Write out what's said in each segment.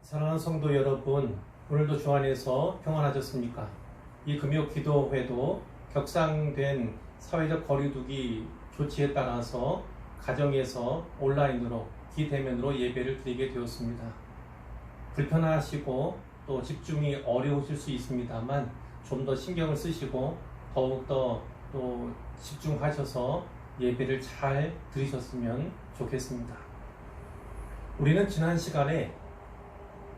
사랑하는 성도 여러분, 오늘도 주 안에서 평안하셨습니까? 이 금요 기도회도 격상된 사회적 거리두기 조치에 따라서 가정에서 온라인으로 기대면으로 예배를 드리게 되었습니다. 불편하시고 또 집중이 어려우실 수 있습니다만 좀 더 신경을 쓰시고 더욱더 또 집중하셔서 예배를 잘 드리셨으면 좋겠습니다. 우리는 지난 시간에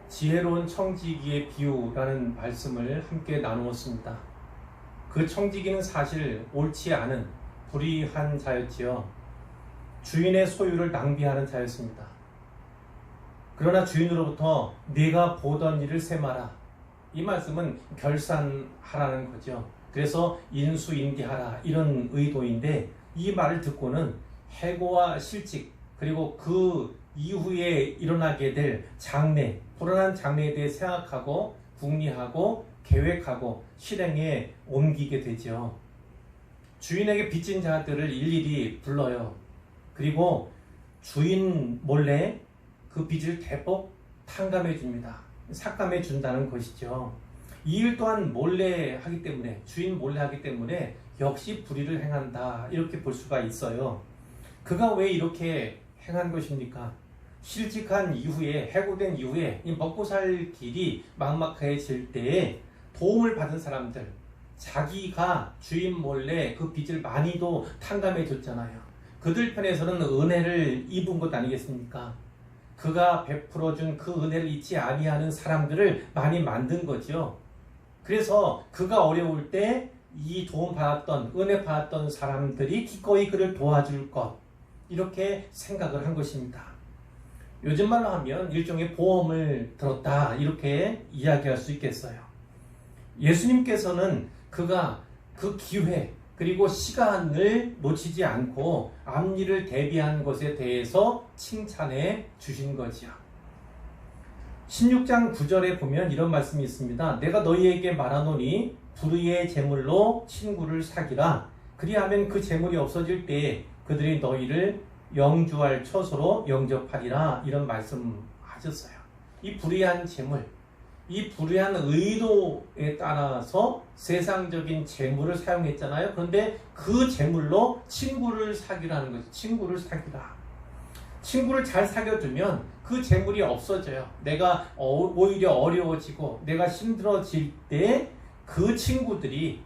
지혜로운 청지기의 비유라는 말씀을 함께 나누었습니다. 그 청지기는 사실 옳지 않은 불의한 자였지요. 주인의 소유를 낭비하는 자였습니다. 그러나 주인으로부터 네가 보던 일을 세마라. 이 말씀은 결산하라는 거죠. 그래서 인수인계하라 이런 의도인데 이 말을 듣고는 해고와 실직 그리고 그 이후에 일어나게 될 장래, 불안한 장래에 대해 생각하고 궁리하고 계획하고 실행에 옮기게 되죠. 주인에게 빚진 자들을 일일이 불러요. 그리고 주인 몰래 그 빚을 대폭 탕감해 줍니다. 삭감해 준다는 것이죠. 이 일 또한 몰래 하기 때문에, 주인 몰래 하기 때문에 역시 불의를 행한다 이렇게 볼 수가 있어요. 그가 왜 이렇게 행한 것입니까? 실직한 이후에, 해고된 이후에 이 먹고 살 길이 막막해질 때에 도움을 받은 사람들, 자기가 주인 몰래 그 빚을 많이도 탕감해 줬잖아요. 그들 편에서는 은혜를 입은 것 아니겠습니까? 그가 베풀어준 그 은혜를 잊지 아니하는 사람들을 많이 만든 거죠. 그래서 그가 어려울 때 이 도움 받았던, 은혜 받았던 사람들이 기꺼이 그를 도와줄 것, 이렇게 생각을 한 것입니다. 요즘 말로 하면 일종의 보험을 들었다 이렇게 이야기할 수 있겠어요. 예수님께서는 그가 그 기회 그리고 시간을 놓치지 않고 앞일을 대비한 것에 대해서 칭찬해 주신 거지요. 16장 9절에 보면 이런 말씀이 있습니다. 내가 너희에게 말하노니 불의의 재물로 친구를 사기라. 그리하면 그 재물이 없어질 때에 그들이 너희를 영주할 처소로 영접하리라. 이런 말씀하셨어요. 이 불의한 재물, 이 불의한 의도에 따라서 세상적인 재물을 사용했잖아요. 그런데 그 재물로 친구를 사기라는 거죠. 친구를 사기라. 친구를 잘 사귀어두면 그 재물이 없어져요. 내가 오히려 어려워지고 내가 힘들어질 때 그 친구들이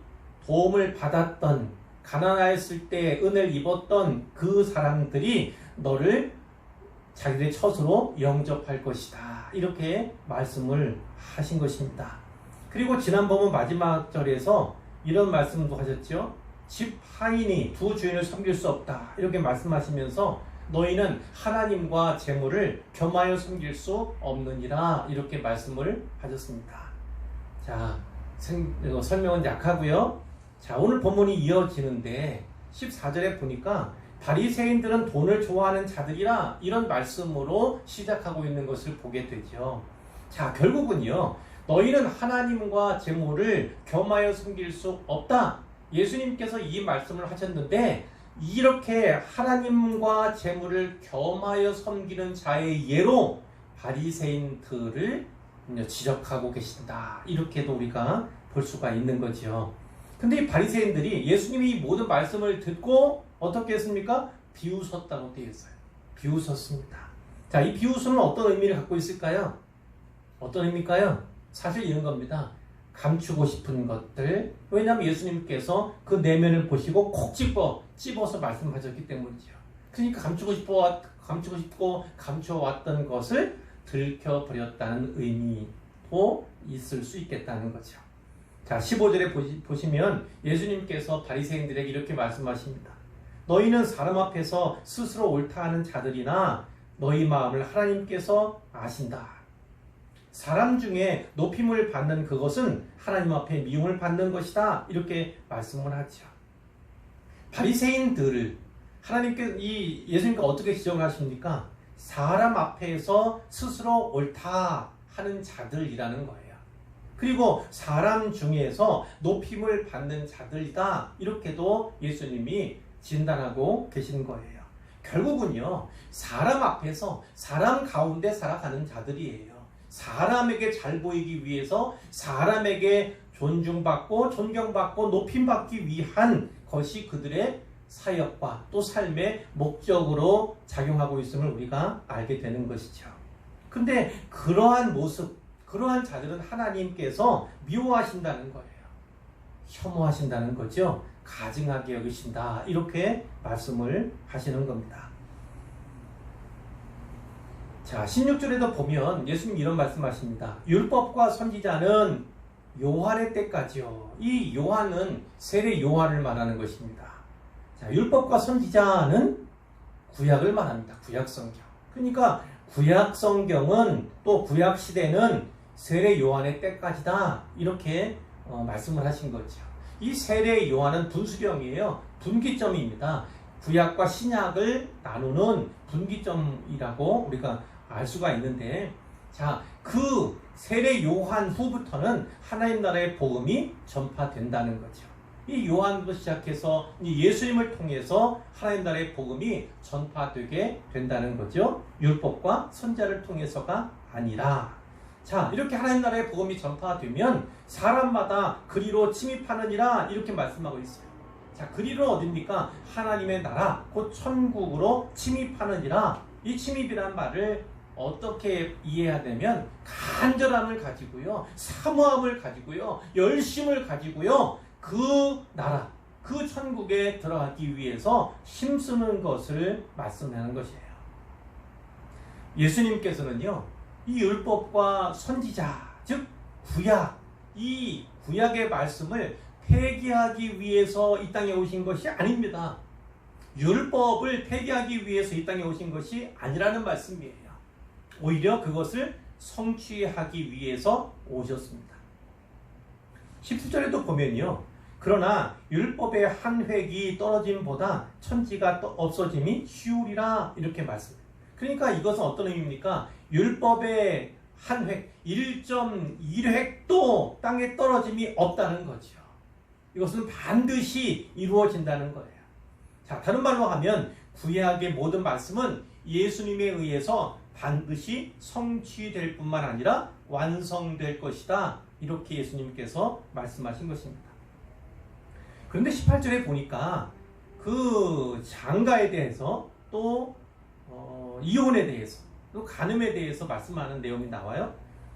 도움을 받았던, 가난했을 때 은혜를 입었던 그 사람들이 너를 자기들의 처소로 영접할 것이다. 이렇게 말씀을 하신 것입니다. 그리고 지난번 마지막 절에서 이런 말씀도 하셨죠. 집 하인이 두 주인을 섬길 수 없다. 이렇게 말씀하시면서 너희는 하나님과 재물을 겸하여 섬길 수 없느니라. 이렇게 말씀을 하셨습니다. 자, 설명은 약하고요. 자, 오늘 본문이 이어지는데 14절에 보니까 바리새인들은 돈을 좋아하는 자들이라 이런 말씀으로 시작하고 있는 것을 보게 되죠. 자, 결국은요. 너희는 하나님과 재물을 겸하여 섬길 수 없다. 예수님께서 이 말씀을 하셨는데 이렇게 하나님과 재물을 겸하여 섬기는 자의 예로 바리새인들을 지적하고 계신다. 이렇게도 우리가 볼 수가 있는 거죠. 근데 이 바리새인들이 예수님이 이 모든 말씀을 듣고 어떻게 했습니까? 비웃었다고 되어 있어요. 비웃었습니다. 자, 이 비웃음은 어떤 의미를 갖고 있을까요? 어떤 의미일까요? 사실 이런 겁니다. 감추고 싶은 것들. 왜냐하면 예수님께서 그 내면을 보시고 콕 집어서 말씀하셨기 때문이죠. 그러니까 감추고 싶고 감춰왔던 것을 들켜버렸다는 의미도 있을 수 있겠다는 거죠. 자, 15절에 보시면 예수님께서 바리새인들에게 이렇게 말씀하십니다. 너희는 사람 앞에서 스스로 옳다 하는 자들이나 너희 마음을 하나님께서 아신다. 사람 중에 높임을 받는 그것은 하나님 앞에 미움을 받는 것이다. 이렇게 말씀을 하죠. 바리새인들을 예수님께서 어떻게 지적을 하십니까? 사람 앞에서 스스로 옳다 하는 자들이라는 거예요. 그리고 사람 중에서 높임을 받는 자들이다. 이렇게도 예수님이 진단하고 계신 거예요. 결국은요, 사람 앞에서 사람 가운데 살아가는 자들이에요. 사람에게 잘 보이기 위해서 사람에게 존중받고 존경받고 높임받기 위한 것이 그들의 사역과 또 삶의 목적으로 작용하고 있음을 우리가 알게 되는 것이죠. 근데 그러한 모습, 그러한 자들은 하나님께서 미워하신다는 거예요. 혐오하신다는 거죠. 가증하게 여기신다. 이렇게 말씀을 하시는 겁니다. 자, 16절에도 보면 예수님 이런 말씀하십니다. 율법과 선지자는 요한의 때까지요. 이 요한은 세례 요한을 말하는 것입니다. 자, 율법과 선지자는 구약을 말합니다. 구약 성경. 그러니까 구약 성경은 또 구약 시대는 세례 요한의 때까지다. 이렇게 말씀을 하신 거죠. 이 세례 요한은 분수령이에요. 분기점입니다. 구약과 신약을 나누는 분기점이라고 우리가 알 수가 있는데, 자, 그 세례 요한 후부터는 하나님 나라의 복음이 전파된다는 거죠. 이 요한부터 시작해서 이 예수님을 통해서 하나님 나라의 복음이 전파되게 된다는 거죠. 율법과 선지자를 통해서가 아니라. 자, 이렇게 하나님 나라의 복음이 전파되면 사람마다 그리로 침입하느니라 이렇게 말씀하고 있어요. 자, 그리로 어딥니까? 하나님의 나라, 곧 천국으로 침입하느니라. 이 침입이란 말을 어떻게 이해해야 되면 간절함을 가지고요, 사모함을 가지고요, 열심을 가지고요, 그 나라, 그 천국에 들어가기 위해서 힘쓰는 것을 말씀하는 것이에요. 예수님께서는요, 이 율법과 선지자, 즉 구약, 이 구약의 말씀을 폐기하기 위해서 이 땅에 오신 것이 아닙니다. 율법을 폐기하기 위해서 이 땅에 오신 것이 아니라는 말씀이에요. 오히려 그것을 성취하기 위해서 오셨습니다. 17절에도 보면요, 그러나 율법의 한 획이 떨어짐보다 천지가 없어짐이 쉬우리라 이렇게 말씀해요. 그러니까 이것은 어떤 의미입니까? 율법의 한 획, 1.1획도 땅에 떨어짐이 없다는 거죠. 이것은 반드시 이루어진다는 거예요. 자, 다른 말로 하면 구약의 모든 말씀은 예수님에 의해서 반드시 성취될 뿐만 아니라 완성될 것이다. 이렇게 예수님께서 말씀하신 것입니다. 그런데 18절에 보니까 그 장가에 대해서 또 이혼에 대해서 또 간음에 대해서 말씀하는 내용이 나와요.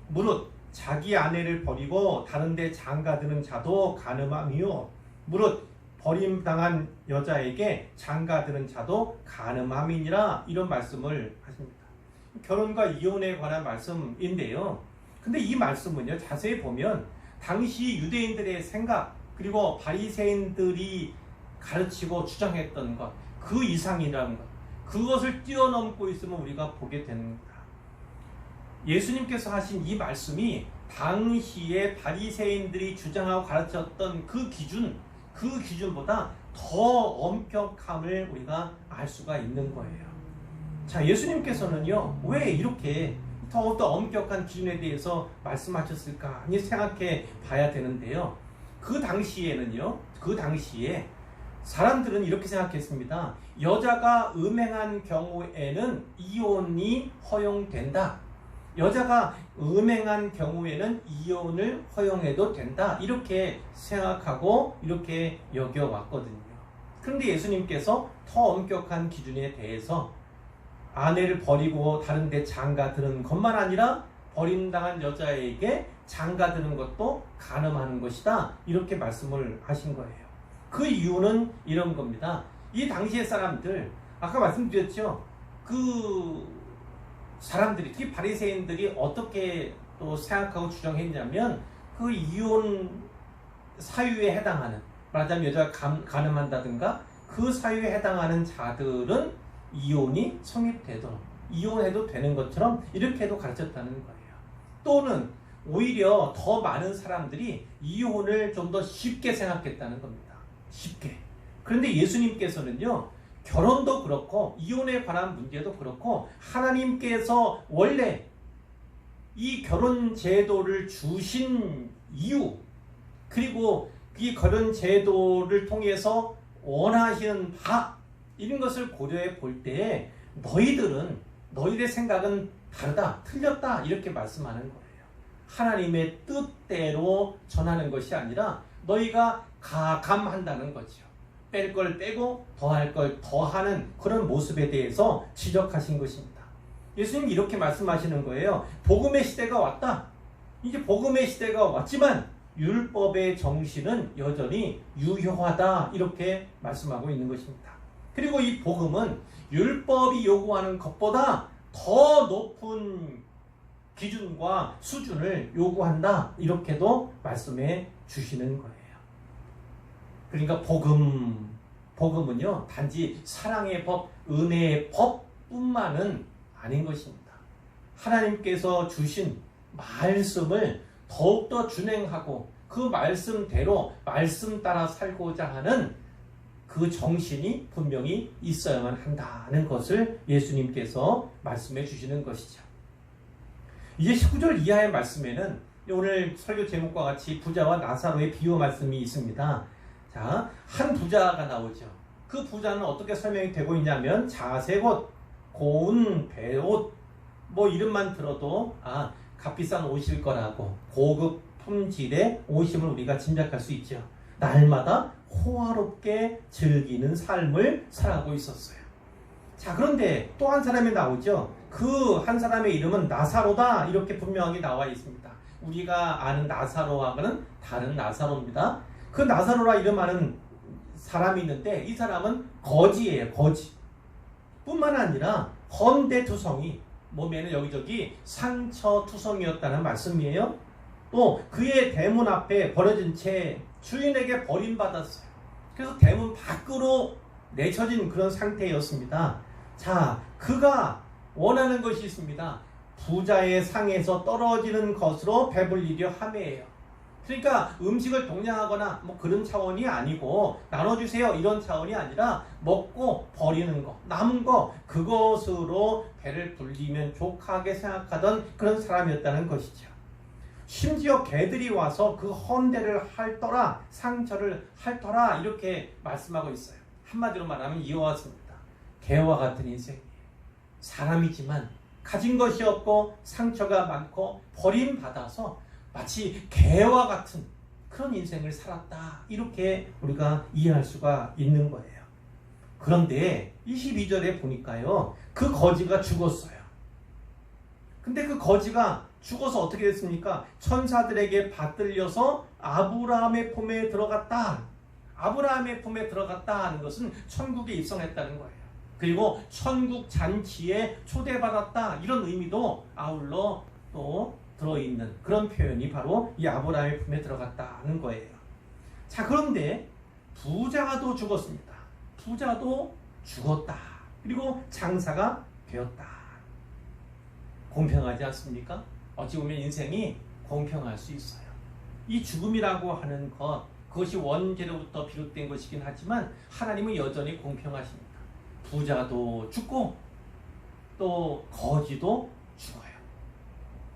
무릇 자기 아내를 버리고 다른 데 장가드는 자도 간음함이요, 무릇 버림당한 여자에게 장가드는 자도 간음함이니라 이런 말씀을 하십니다. 결혼과 이혼에 관한 말씀인데요. 근데 이 말씀은요, 자세히 보면 당시 유대인들의 생각 그리고 바리새인들이 가르치고 주장했던 것, 그 이상이라는 것, 그것을 뛰어넘고 있음을 우리가 보게 됩니다. 예수님께서 하신 이 말씀이 당시에 바리새인들이 주장하고 가르쳤던 그 기준보다 더 엄격함을 우리가 알 수가 있는 거예요. 자, 예수님께서는요, 왜 이렇게 더욱더 엄격한 기준에 대해서 말씀하셨을까 하니 생각해 봐야 되는데요. 그 당시에 사람들은 이렇게 생각했습니다. 여자가 음행한 경우에는 이혼이 허용된다. 여자가 음행한 경우에는 이혼을 허용해도 된다. 이렇게 생각하고 이렇게 여겨왔거든요. 그런데 예수님께서 더 엄격한 기준에 대해서 아내를 버리고 다른 데 장가드는 것만 아니라 버림당한 여자에게 장가드는 것도 간음하는 것이다. 이렇게 말씀을 하신 거예요. 그 이유는 이런 겁니다. 이 당시의 사람들, 아까 말씀드렸죠. 그 사람들이, 특히 바리새인들이 어떻게 또 생각하고 주장했냐면 그 이혼 사유에 해당하는, 말하자면 여자가 간음한다든가 그 사유에 해당하는 자들은 이혼이 성립되도록, 이혼해도 되는 것처럼 이렇게도 가르쳤다는 거예요. 또는 오히려 더 많은 사람들이 이혼을 좀 더 쉽게 생각했다는 겁니다. 쉽게. 그런데 예수님께서는요, 결혼도 그렇고 이혼에 관한 문제도 그렇고 하나님께서 원래 이 결혼 제도를 주신 이유, 그리고 이 결혼 제도를 통해서 원하시는 바, 이런 것을 고려해 볼 때 너희들의 생각은 다르다, 틀렸다 이렇게 말씀하는 거예요. 하나님의 뜻대로 전하는 것이 아니라 너희가 가감한다는 거죠. 뺄 걸 빼고 더할 걸 더하는 그런 모습에 대해서 지적하신 것입니다. 예수님이 이렇게 말씀하시는 거예요. 복음의 시대가 왔다. 이제 복음의 시대가 왔지만 율법의 정신은 여전히 유효하다 이렇게 말씀하고 있는 것입니다. 그리고 이 복음은 율법이 요구하는 것보다 더 높은 기준과 수준을 요구한다 이렇게도 말씀해 주시는 거예요. 그러니까 복음은요 단지 사랑의 법, 은혜의 법뿐만은 아닌 것입니다. 하나님께서 주신 말씀을 더욱더 준행하고 그 말씀대로 말씀 따라 살고자 하는 그 정신이 분명히 있어야만 한다는 것을 예수님께서 말씀해 주시는 것이죠. 이제 19절 이하의 말씀에는 오늘 설교 제목과 같이 부자와 나사로의 비유 말씀이 있습니다. 자, 한 부자가 나오죠. 그 부자는 어떻게 설명이 되고 있냐면 자색옷, 고운 배옷, 뭐 이름만 들어도 값비싼 옷일 거라고 고급 품질의 옷임을 우리가 짐작할 수 있죠. 날마다 호화롭게 즐기는 삶을 살아가고 있었어요. 자, 그런데 또 한 사람이 나오죠. 그 한 사람의 이름은 나사로다 이렇게 분명하게 나와 있습니다. 우리가 아는 나사로와는 다른 나사로입니다. 그 나사로라 이름하는 사람이 있는데 이 사람은 거지예요. 거지. 뿐만 아니라 헌대투성이, 몸에는 여기저기 상처투성이었다는 말씀이에요. 또 그의 대문 앞에 버려진 채 주인에게 버림받았어요. 그래서 대문 밖으로 내쳐진 그런 상태였습니다. 자, 그가 원하는 것이 있습니다. 부자의 상에서 떨어지는 것으로 배불리려 함이에요. 그러니까 음식을 동량하거나 뭐 그런 차원이 아니고 나눠주세요 이런 차원이 아니라 먹고 버리는 거, 남은 거 그것으로 배를 불리면 족하게 생각하던 그런 사람이었다는 것이죠. 심지어 개들이 와서 그 헌대를 핥더라, 상처를 핥더라 이렇게 말씀하고 있어요. 한마디로 말하면 이와 같습니다. 개와 같은 인생이에요. 사람이지만 가진 것이 없고 상처가 많고 버림받아서 마치 개와 같은 그런 인생을 살았다 이렇게 우리가 이해할 수가 있는 거예요. 그런데 22절에 보니까요 그 거지가 죽었어요. 근데 그 거지가 죽어서 어떻게 됐습니까? 천사들에게 받들려서 아브라함의 품에 들어갔다. 아브라함의 품에 들어갔다 하는 것은 천국에 입성했다는 거예요. 그리고 천국 잔치에 초대받았다 이런 의미도 아울러 또 들어있는 그런 표현이 바로 이 아브라함의 품에 들어갔다는 거예요. 자, 그런데 부자가 또 죽었습니다. 부자도 죽었다. 그리고 장사가 되었다. 공평하지 않습니까? 어찌 보면 인생이 공평할 수 있어요. 이 죽음이라고 하는 것, 그것이 원죄로부터 비롯된 것이긴 하지만 하나님은 여전히 공평하십니다. 부자도 죽고 또 거지도 죽어요.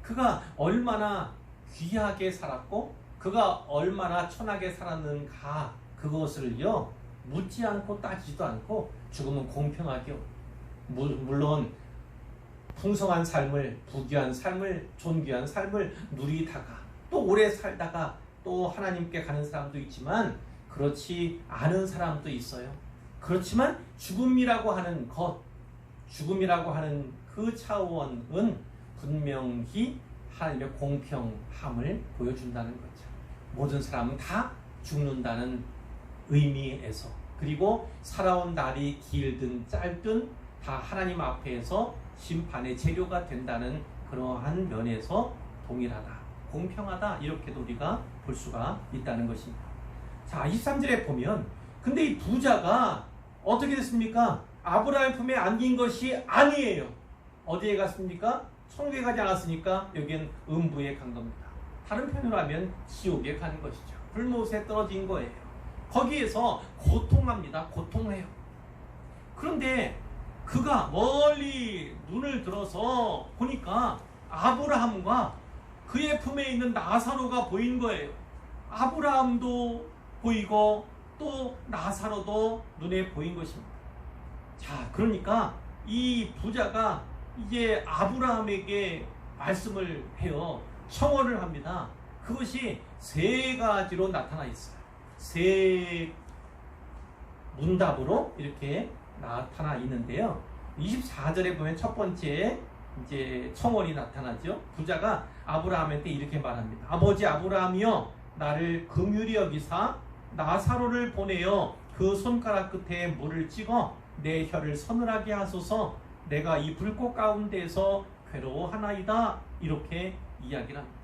그가 얼마나 귀하게 살았고 그가 얼마나 천하게 살았는가 그것을요 묻지 않고 따지지도 않고 죽음은 공평하게 물론 풍성한 삶을, 부귀한 삶을, 존귀한 삶을 누리다가 또 오래 살다가 또 하나님께 가는 사람도 있지만 그렇지 않은 사람도 있어요. 그렇지만 죽음이라고 하는 것, 죽음이라고 하는 그 차원은 분명히 하나님의 공평함을 보여준다는 거죠. 모든 사람은 다 죽는다는 의미에서, 그리고 살아온 날이 길든 짧든 다 하나님 앞에서 심판의 재료가 된다는 그러한 면에서 동일하다, 공평하다 이렇게도 우리가 볼 수가 있다는 것입니다. 자, 23절에 보면 근데 이 부자가 어떻게 됐습니까? 아브라함의 품에 안긴 것이 아니에요. 어디에 갔습니까? 천국에 가지 않았으니까 여기는 음부에 간 겁니다. 다른 편으로 하면 지옥에 가는 것이죠. 불못에 떨어진 거예요. 거기에서 고통합니다. 고통해요. 그런데 그가 멀리 눈을 들어서 보니까 아브라함과 그의 품에 있는 나사로가 보인 거예요. 아브라함도 보이고 또 나사로도 눈에 보인 것입니다. 자, 그러니까 이 부자가 이제 아브라함에게 말씀을 해요. 청원을 합니다. 그것이 세 가지로 나타나 있어요. 세 문답으로 이렇게 나타나 있는데요. 24절에 보면 첫 번째 이제 청원이 나타나죠. 부자가 아브라함한테 이렇게 말합니다. 아버지 아브라함이여, 나를 긍휼히 여기사 나사로를 보내어 그 손가락 끝에 물을 찍어 내 혀를 서늘하게 하소서. 내가 이 불꽃 가운데서 괴로워하나이다. 이렇게 이야기를 합니다.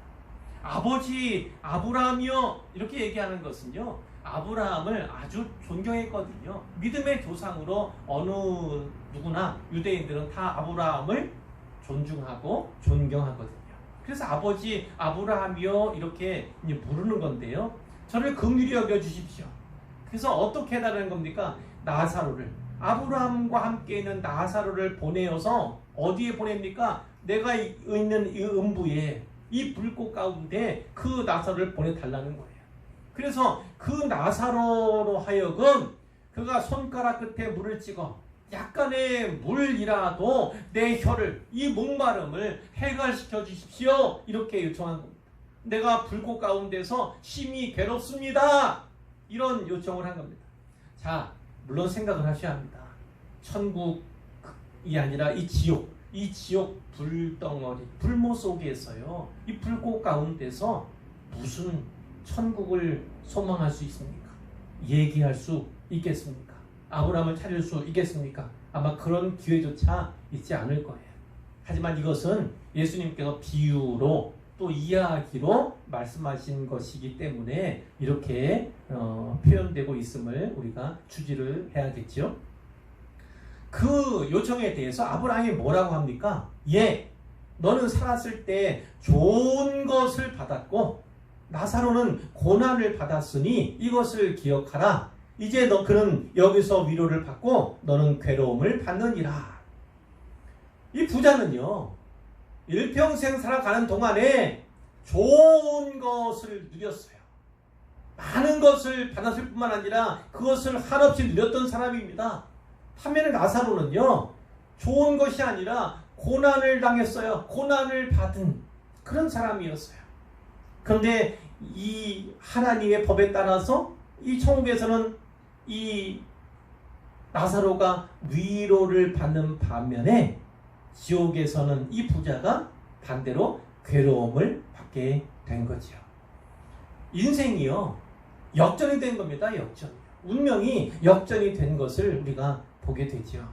아버지 아브라함이여, 이렇게 얘기하는 것은요, 아브라함을 아주 존경했거든요. 믿음의 조상으로 어느 누구나 유대인들은 다 아브라함을 존중하고 존경하거든요. 그래서 아버지 아브라함이여 이렇게 이제 부르는 건데요. 저를 긍휼히 여겨 주십시오. 그래서 어떻게 해달라는 겁니까? 나사로를, 아브라함과 함께 있는 나사로를 보내어서 어디에 보냅니까? 내가 있는 이 음부에, 이 불꽃 가운데 그 나사로를 보내달라는 거예요. 그래서 그 나사로로 하여금 그가 손가락 끝에 물을 찍어 약간의 물이라도 내 혀를, 이 목마름을 해결시켜 주십시오. 이렇게 요청한 겁니다. 내가 불꽃 가운데서 심히 괴롭습니다. 이런 요청을 한 겁니다. 자, 물론 생각을 하셔야 합니다. 천국이 아니라 이 지옥 불덩어리, 불모 속에서요, 이 불꽃 가운데서 무슨 천국을 소망할 수 있습니까? 얘기할 수 있겠습니까? 아브라함을 찾을 수 있겠습니까? 아마 그런 기회조차 있지 않을 거예요. 하지만 이것은 예수님께서 비유로 또 이야기로 말씀하신 것이기 때문에 이렇게 표현되고 있음을 우리가 주지를 해야겠죠. 그 요청에 대해서 아브라함이 뭐라고 합니까? 예, 너는 살았을 때 좋은 것을 받았고 나사로는 고난을 받았으니 이것을 기억하라. 이제 그는 여기서 위로를 받고 너는 괴로움을 받느니라. 이 부자는요, 일평생 살아가는 동안에 좋은 것을 누렸어요. 많은 것을 받았을 뿐만 아니라 그것을 한없이 누렸던 사람입니다. 반면에 나사로는요, 좋은 것이 아니라 고난을 당했어요. 고난을 받은 그런 사람이었어요. 그런데 이 하나님의 법에 따라서 이 천국에서는 이 나사로가 위로를 받는 반면에 지옥에서는 이 부자가 반대로 괴로움을 받게 된 거죠. 인생이요, 역전이 된 겁니다. 역전. 운명이 역전이 된 것을 우리가 보게 되죠.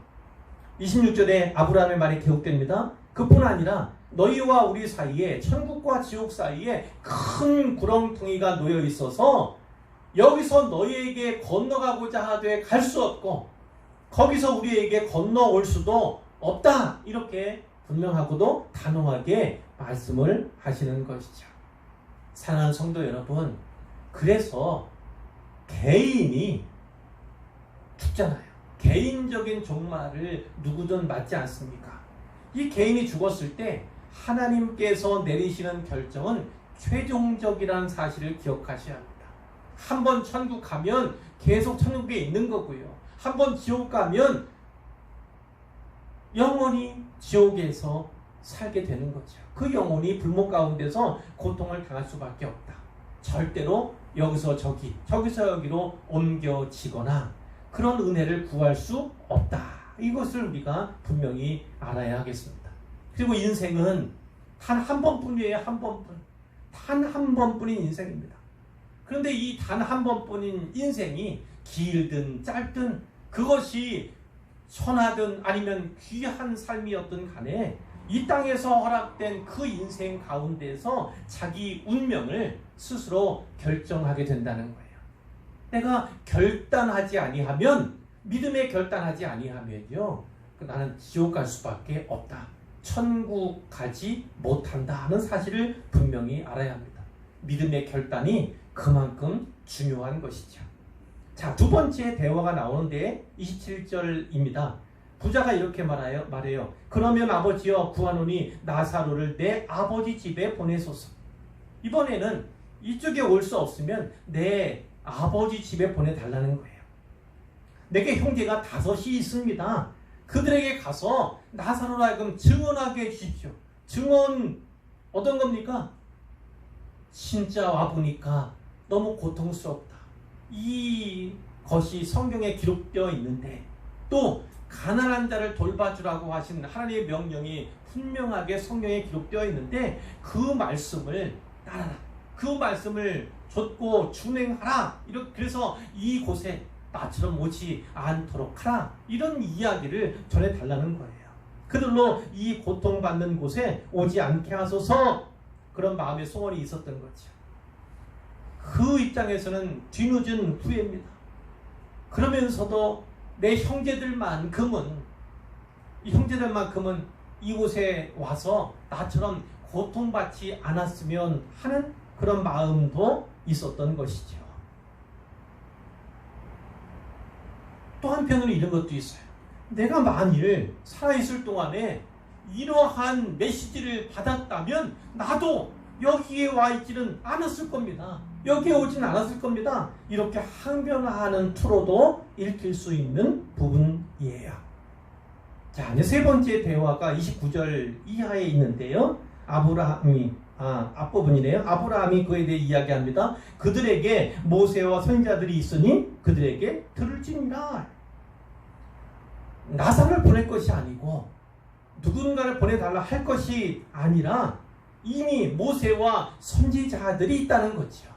26절에 아브라함의 말이 기록됩니다. 그뿐 아니라 너희와 우리 사이에, 천국과 지옥 사이에 큰 구렁텅이가 놓여 있어서 여기서 너희에게 건너가고자 하되 갈 수 없고 거기서 우리에게 건너올 수도 없다. 이렇게 분명하고도 단호하게 말씀을 하시는 것이죠. 사랑하는 성도 여러분, 그래서 개인이 죽잖아요. 개인적인 종말을 누구든 맞지 않습니까? 이 개인이 죽었을 때 하나님께서 내리시는 결정은 최종적이라는 사실을 기억하셔야 합니다. 한번 천국 가면 계속 천국에 있는 거고요. 한번 지옥 가면 영원히 지옥에서 살게 되는 거죠. 그 영혼이 불목 가운데서 고통을 당할 수밖에 없다. 절대로 여기서 저기, 저기서 여기로 옮겨지거나 그런 은혜를 구할 수 없다. 이것을 우리가 분명히 알아야 하겠습니다. 그리고 인생은 단 한 번뿐이에요. 한 번뿐. 단 한 번뿐인 인생입니다. 그런데 이 단 한 번뿐인 인생이 길든 짧든 그것이 선하든 아니면 귀한 삶이었든 간에 이 땅에서 허락된 그 인생 가운데서 자기 운명을 스스로 결정하게 된다는 거예요. 내가 결단하지 아니하면, 믿음에 결단하지 아니하면요, 나는 지옥 갈 수밖에 없다. 천국 가지 못한다 하는 사실을 분명히 알아야 합니다. 믿음의 결단이 그만큼 중요한 것이죠. 자, 두 번째 대화가 나오는데 27절입니다. 부자가 이렇게 말해요. 그러면 아버지여 구하노니 나사로를 내 아버지 집에 보내소서. 이번에는 이쪽에 올 수 없으면 내 아버지 집에 보내달라는 거예요. 내게 형제가 5이 있습니다. 그들에게 가서 나사로로 하여금 증언하게 해주십시오. 증언 어떤 겁니까? 진짜 와보니까 너무 고통스럽다. 이 것이 성경에 기록되어 있는데 또 가난한 자를 돌봐주라고 하신 하나님의 명령이 분명하게 성경에 기록되어 있는데 그 말씀을 따라라. 그 말씀을 좇고 준행하라. 그래서 이곳에 나처럼 오지 않도록 하라. 이런 이야기를 전해달라는 거예요. 그들로 이 고통받는 곳에 오지 않게 하소서. 그런 마음의 소원이 있었던 거죠. 그 입장에서는 뒤늦은 후회입니다. 그러면서도 내 형제들만큼은 이곳에 와서 나처럼 고통받지 않았으면 하는 그런 마음도 있었던 것이죠. 또 한편으로 이런 것도 있어요. 내가 만일 살아있을 동안에 이러한 메시지를 받았다면 나도 여기에 와 있지는 않았을 겁니다. 여기에 오진 않았을 겁니다. 이렇게 항변하는 투로도 읽힐 수 있는 부분이에요. 자, 이제 세 번째 대화가 29절 이하에 있는데요. 앞부분이네요. 아브라함이 그에 대해 이야기합니다. 그들에게 모세와 선지자들이 있으니 그들에게 들을지니라. 나사를 보낼 것이 아니고 누군가를 보내달라 할 것이 아니라 이미 모세와 선지자들이 있다는 거죠.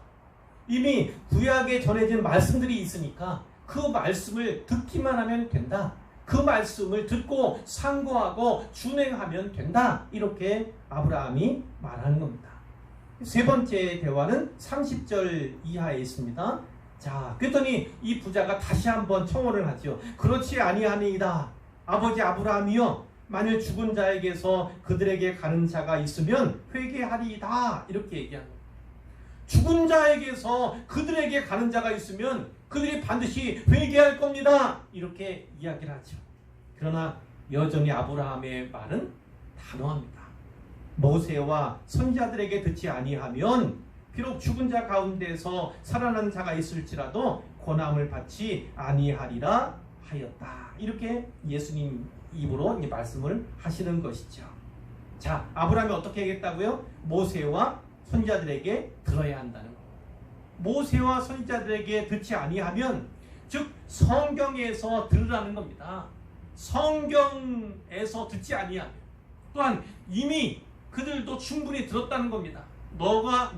이미 구약에 전해진 말씀들이 있으니까 그 말씀을 듣기만 하면 된다. 그 말씀을 듣고 상고하고 준행하면 된다. 이렇게 아브라함이 말하는 겁니다. 세 번째 대화는 30절 이하에 있습니다. 자, 그랬더니 이 부자가 다시 한번 청혼을 하죠. 그렇지 아니하니이다. 아버지 아브라함이여, 만일 죽은 자에게서 그들에게 가는 자가 있으면 회개하리이다. 이렇게 얘기합니다. 죽은 자에게서 그들에게 가는 자가 있으면 그들이 반드시 회개할 겁니다. 이렇게 이야기를 하죠. 그러나 여전히 아브라함의 말은 단호합니다. 모세와 선지자들에게 듣지 아니하면 비록 죽은 자 가운데서 살아난 자가 있을지라도 고난을 받지 아니하리라 하였다. 이렇게 예수님 입으로 이제 말씀을 하시는 것이죠. 자, 아브라함이 어떻게 하겠다고요? 모세와 선지자들에게 들어야 한다는 것. 모세와 선지자들에게 듣지 아니하면, 즉 성경에서 들으라는 겁니다. 성경에서 듣지 아니하면, 또한 이미 그들도 충분히 들었다는 겁니다.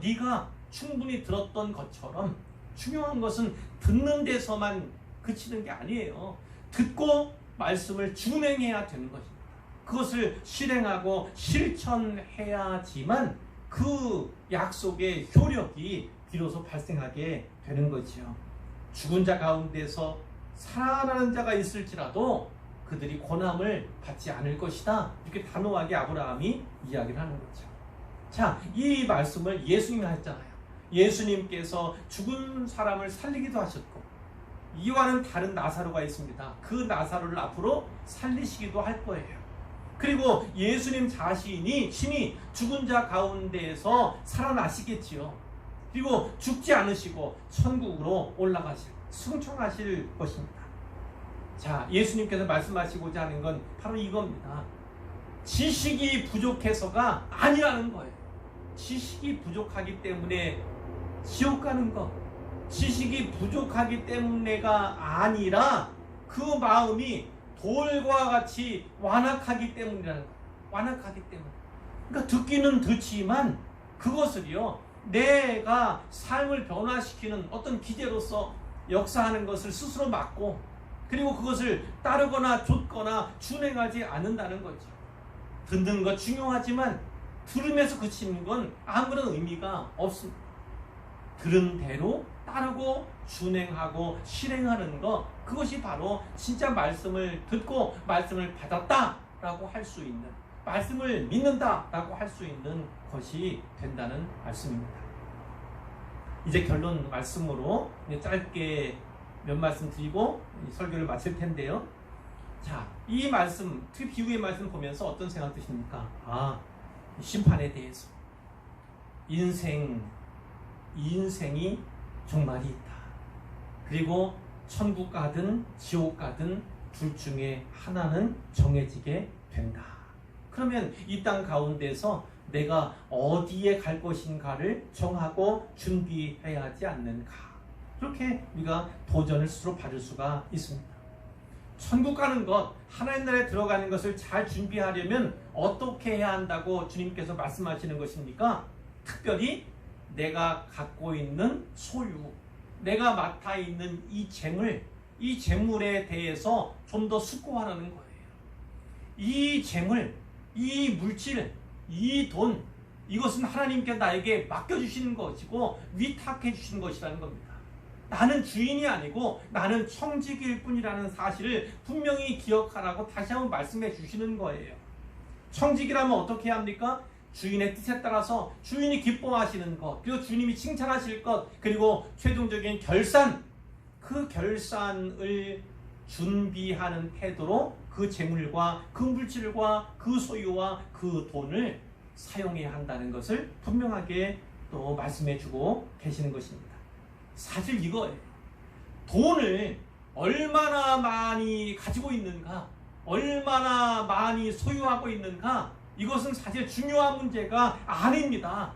네가 충분히 들었던 것처럼 중요한 것은 듣는 데서만 그치는 게 아니에요. 듣고 말씀을 준행해야 되는 것입니다. 그것을 실행하고 실천해야지만 그 약속의 효력이 비로소 발생하게 되는 거죠. 죽은 자 가운데서 살아나는 자가 있을지라도 그들이 고난을 받지 않을 것이다. 이렇게 단호하게 아브라함이 이야기를 하는 거죠. 자, 이 말씀을 예수님이 하셨잖아요. 예수님께서 죽은 사람을 살리기도 하셨고, 이와는 다른 나사로가 있습니다. 그 나사로를 앞으로 살리시기도 할 거예요. 그리고 예수님 자신이 친히 죽은 자 가운데에서 살아나시겠지요. 그리고 죽지 않으시고 천국으로 올라가실, 승천하실 것입니다. 자, 예수님께서 말씀하시고자 하는 건 바로 이겁니다. 지식이 부족해서가 아니라는 거예요. 지식이 부족하기 때문에 지옥 가는 것, 지식이 부족하기 때문에가 아니라 그 마음이 돌과 같이 완악하기 때문이라는 거예요. 완악하기 때문에. 그러니까 듣기는 듣지만 그것을요, 내가 삶을 변화시키는 어떤 기제로서 역사하는 것을 스스로 막고, 그리고 그것을 따르거나 좇거나 준행하지 않는다는 거죠. 듣는 것 중요하지만 들으면서 그치는 건 아무런 의미가 없습니다. 들은 대로 따르고 준행하고 실행하는 것, 그것이 바로 진짜 말씀을 듣고 말씀을 받았다라고 할 수 있는, 말씀을 믿는다라고 할 수 있는 것이 된다는 말씀입니다. 이제 결론 말씀으로 짧게 몇 말씀 드리고 설교를 마칠 텐데요. 자, 이 말씀, 특히 비유의 말씀 보면서 어떤 생각 드십니까? 심판에 대해서. 인생이 종말이 있다. 그리고 천국 가든 지옥 가든 둘 중에 하나는 정해지게 된다. 그러면 이 땅 가운데서 내가 어디에 갈 것인가를 정하고 준비해야 하지 않는가. 그렇게 우리가 도전을 스스로 받을 수가 있습니다. 천국 가는 것, 하나님 나라에 들어가는 것을 잘 준비하려면 어떻게 해야 한다고 주님께서 말씀하시는 것입니까? 특별히 내가 갖고 있는 소유, 내가 맡아 있는 이 재물, 이 재물에 대해서 좀 더 숙고하라는 거예요. 이 재물, 이 물질, 이 돈, 이것은 하나님께 나에게 맡겨주시는 것이고 위탁해 주시는 것이라는 겁니다. 나는 주인이 아니고 나는 청지기일 뿐이라는 사실을 분명히 기억하라고 다시 한번 말씀해 주시는 거예요. 청지기라면 어떻게 해야 합니까? 주인의 뜻에 따라서 주인이 기뻐하시는 것, 그리고 주님이 칭찬하실 것, 그리고 최종적인 결산, 그 결산을 준비하는 태도로 그 재물과 그 물질과 그 소유와 그 돈을 사용해야 한다는 것을 분명하게 또 말씀해 주고 계시는 것입니다. 사실 이거예요. 돈을 얼마나 많이 가지고 있는가, 얼마나 많이 소유하고 있는가, 이것은 사실 중요한 문제가 아닙니다.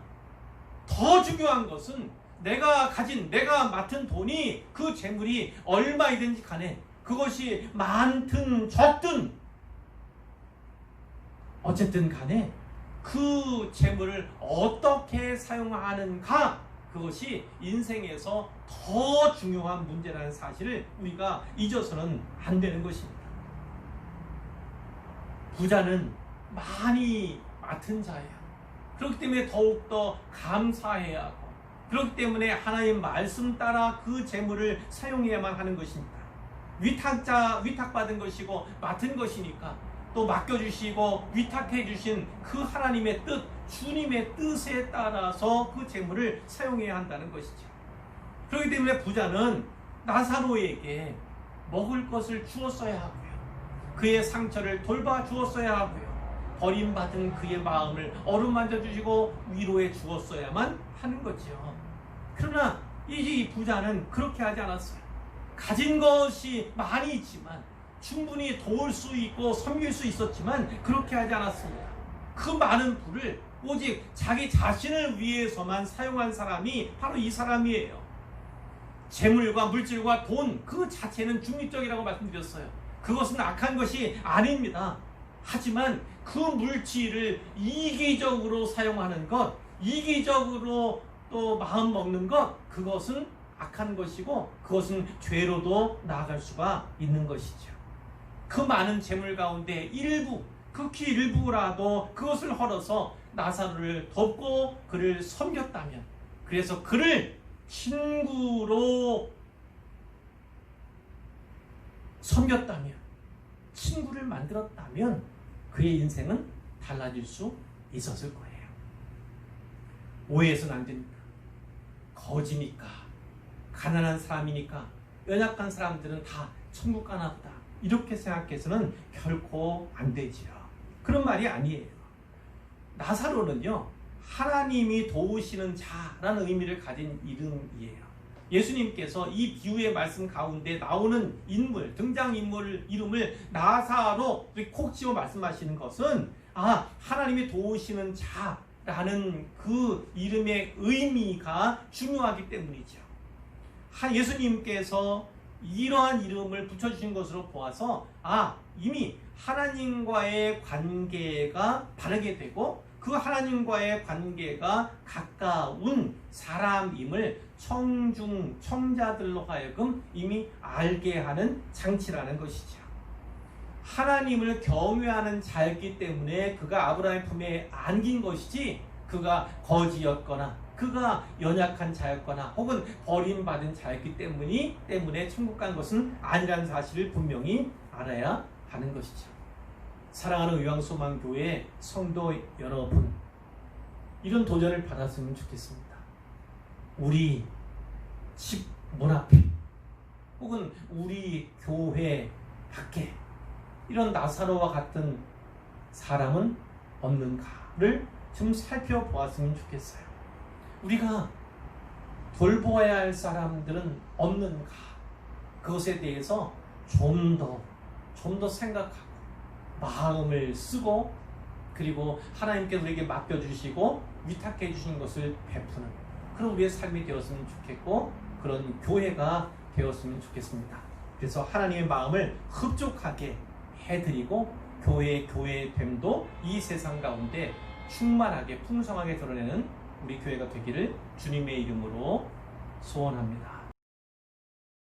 더 중요한 것은 내가 가진, 내가 맡은 돈이, 그 재물이 얼마이든지 간에 그것이 많든 적든 어쨌든 간에 그 재물을 어떻게 사용하는가, 그것이 인생에서 더 중요한 문제라는 사실을 우리가 잊어서는 안 되는 것입니다. 부자는 많이 맡은 자예요. 그렇기 때문에 더욱더 감사해야 하고, 그렇기 때문에 하나님 말씀 따라 그 재물을 사용해야만 하는 것입니다. 위탁받은 것이고 맡은 것이니까 또 맡겨주시고 위탁해 주신 그 하나님의 뜻, 주님의 뜻에 따라서 그 재물을 사용해야 한다는 것이죠. 그렇기 때문에 부자는 나사로에게 먹을 것을 주었어야 하고요, 그의 상처를 돌봐 주었어야 하고요, 버림받은 그의 마음을 어루만져 주시고 위로해 주었어야만 하는 거죠. 그러나 이 부자는 그렇게 하지 않았어요. 가진 것이 많이 있지만, 충분히 도울 수 있고 섬길 수 있었지만 그렇게 하지 않았습니다. 그 많은 부를 오직 자기 자신을 위해서만 사용한 사람이 바로 이 사람이에요. 재물과 물질과 돈 그 자체는 중립적이라고 말씀드렸어요. 그것은 악한 것이 아닙니다. 하지만 그 물질을 이기적으로 사용하는 것, 이기적으로 또 마음 먹는 것, 그것은 악한 것이고 그것은 죄로도 나아갈 수가 있는 것이죠. 그 많은 재물 가운데 일부, 극히 일부라도 그것을 헐어서 나사로를 돕고 그를 섬겼다면, 그래서 그를 친구로 섬겼다면, 친구를 만들었다면 그의 인생은 달라질 수 있었을 거예요. 오해해서는 안 됩니다. 거지니까, 가난한 사람이니까, 연약한 사람들은 다 천국 가나 보다, 이렇게 생각해서는 결코 안 되지요. 그런 말이 아니에요. 나사로는요, 하나님이 도우시는 자라는 의미를 가진 이름이에요. 예수님께서 이 비유의 말씀 가운데 나오는 인물, 등장인물 이름을 나사로 콕 집어 말씀하시는 것은 하나님이 도우시는 자라는 그 이름의 의미가 중요하기 때문이죠. 예수님께서 이러한 이름을 붙여주신 것으로 보아서 이미 하나님과의 관계가 바르게 되고 그 하나님과의 관계가 가까운 사람임을 청자들로 하여금 이미 알게 하는 장치라는 것이죠. 하나님을 경외하는 자였기 때문에 그가 아브라함의 품에 안긴 것이지, 그가 거지였거나 그가 연약한 자였거나 혹은 버림받은 자였기 때문에 천국 간 것은 아니라는 사실을 분명히 알아야 하는 것이죠. 사랑하는 의왕소망교회 성도 여러분, 이런 도전을 받았으면 좋겠습니다. 우리 집 문 앞에 혹은 우리 교회 밖에 이런 나사로와 같은 사람은 없는가를 좀 살펴보았으면 좋겠어요. 우리가 돌보아야 할 사람들은 없는가, 그것에 대해서 좀 더 좀 더 생각하고 마음을 쓰고 그리고 하나님께서 우리에게 맡겨주시고 위탁해 주신 것을 베푸는 그런 우리의 삶이 되었으면 좋겠고 그런 교회가 되었으면 좋겠습니다. 그래서 하나님의 마음을 흡족하게 해드리고 교회의 됨도 이 세상 가운데 충만하게 풍성하게 드러내는 우리 교회가 되기를 주님의 이름으로 소원합니다.